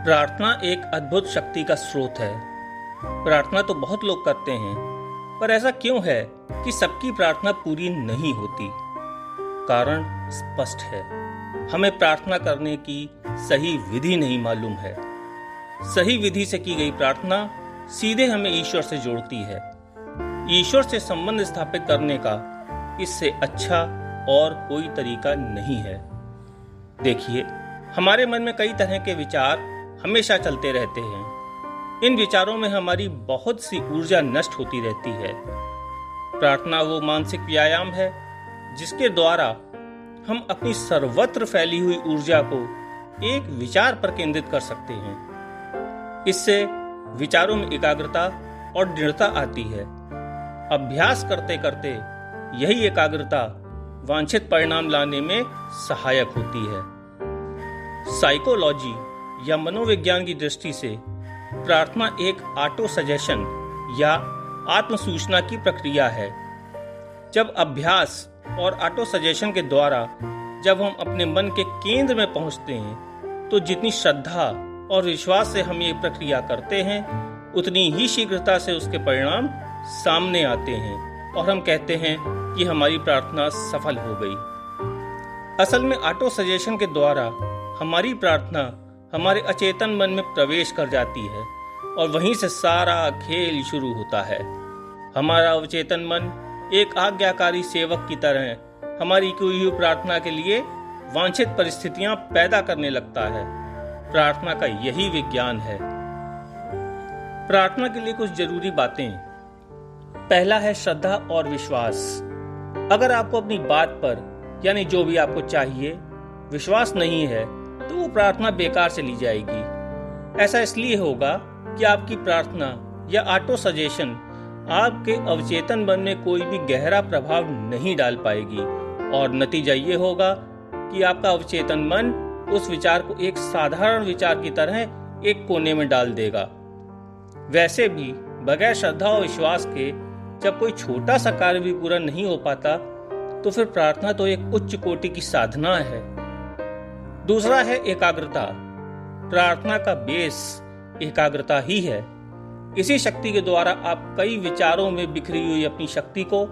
प्रार्थना एक अद्भुत शक्ति का स्रोत है। प्रार्थना तो बहुत लोग करते हैं, पर ऐसा क्यों है कि सबकी प्रार्थना पूरी नहीं होती? कारण स्पष्ट है। हमें प्रार्थना करने की सही विधि नहीं मालूम है। सही विधि से की गई प्रार्थना सीधे हमें ईश्वर से जोड़ती है। ईश्वर से संबंध स्थापित करने का इससे अच्छा और कोई तरीका नहीं है। देखिए, हमारे मन में कई तरह के विचार हमेशा चलते रहते हैं। इन विचारों में हमारी बहुत सी ऊर्जा नष्ट होती रहती है। प्रार्थना वो मानसिक व्यायाम है जिसके द्वारा हम अपनी सर्वत्र फैली हुई ऊर्जा को एक विचार पर केंद्रित कर सकते हैं। इससे विचारों में एकाग्रता और दृढ़ता आती है। अभ्यास करते करते यही एकाग्रता वांछित परिणाम लाने में सहायक होती है। साइकोलॉजी या मनोविज्ञान की दृष्टि से प्रार्थना एक ऑटो सजेशन या आत्मसूचना की प्रक्रिया है। जब अभ्यास और ऑटो सजेशन के द्वारा जब हम अपने मन के केंद्र में पहुंचते हैं, तो जितनी श्रद्धा और विश्वास से हम ये प्रक्रिया करते हैं, उतनी ही शीघ्रता से उसके परिणाम सामने आते हैं और हम कहते हैं कि हमारी प्रार्थना सफल हो गई। असल में ऑटो सजेशन के द्वारा हमारी प्रार्थना हमारे अचेतन मन में प्रवेश कर जाती है और वहीं से सारा खेल शुरू होता है। हमारा अवचेतन मन एक आज्ञाकारी सेवक की तरह हमारी की हुई प्रार्थना के लिए वांछित परिस्थितियां पैदा करने लगता है। प्रार्थना का यही विज्ञान है। प्रार्थना के लिए कुछ जरूरी बातें। पहला है श्रद्धा और विश्वास। अगर आपको अपनी बात पर, यानी जो भी आपको चाहिए, विश्वास नहीं है, तो वो प्रार्थना बेकार चली जाएगी। ऐसा इसलिए होगा कि आपकी प्रार्थना या ऑटो सजेशन आपके अवचेतन मन में कोई भी गहरा प्रभाव नहीं डाल पाएगी और नतीजा ये होगा कि आपका अवचेतन मन उस विचार को एक साधारण विचार की तरह एक कोने में डाल देगा। वैसे भी बगैर श्रद्धा और विश्वास के जब कोई छोटा सा कार्य भी पूरा नहीं हो पाता, तो फिर प्रार्थना तो एक उच्च कोटि की साधना है। दूसरा है एकाग्रता। प्रार्थना का बेस एकाग्रता ही है। इसी शक्ति के द्वारा आप कई विचारों में बिखरी हुई अपनी शक्ति को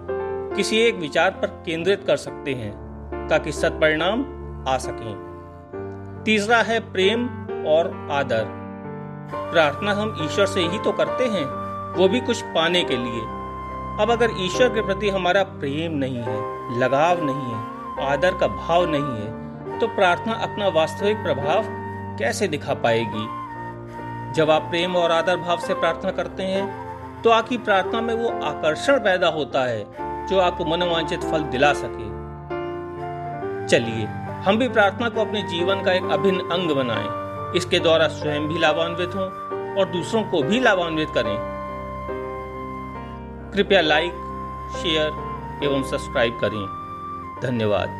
किसी एक विचार पर केंद्रित कर सकते हैं ताकि सत्परिणाम आ सकें। तीसरा है प्रेम और आदर। प्रार्थना हम ईश्वर से ही तो करते हैं, वो भी कुछ पाने के लिए। अब अगर ईश्वर के प्रति हमारा प्रेम नहीं है, लगाव नहीं है, आदर का भाव नहीं है, तो प्रार्थना अपना वास्तविक प्रभाव कैसे दिखा पाएगी? जब आप प्रेम और आदर भाव से प्रार्थना करते हैं, तो आपकी प्रार्थना में वो आकर्षण पैदा होता है जो आपको मनोवांछित फल दिला सके। चलिए, हम भी प्रार्थना को अपने जीवन का एक अभिन्न अंग बनाएं। इसके द्वारा स्वयं भी लाभान्वित हों और दूसरों को भी लाभान्वित करें। कृपया लाइक, शेयर एवं सब्सक्राइब करें। धन्यवाद।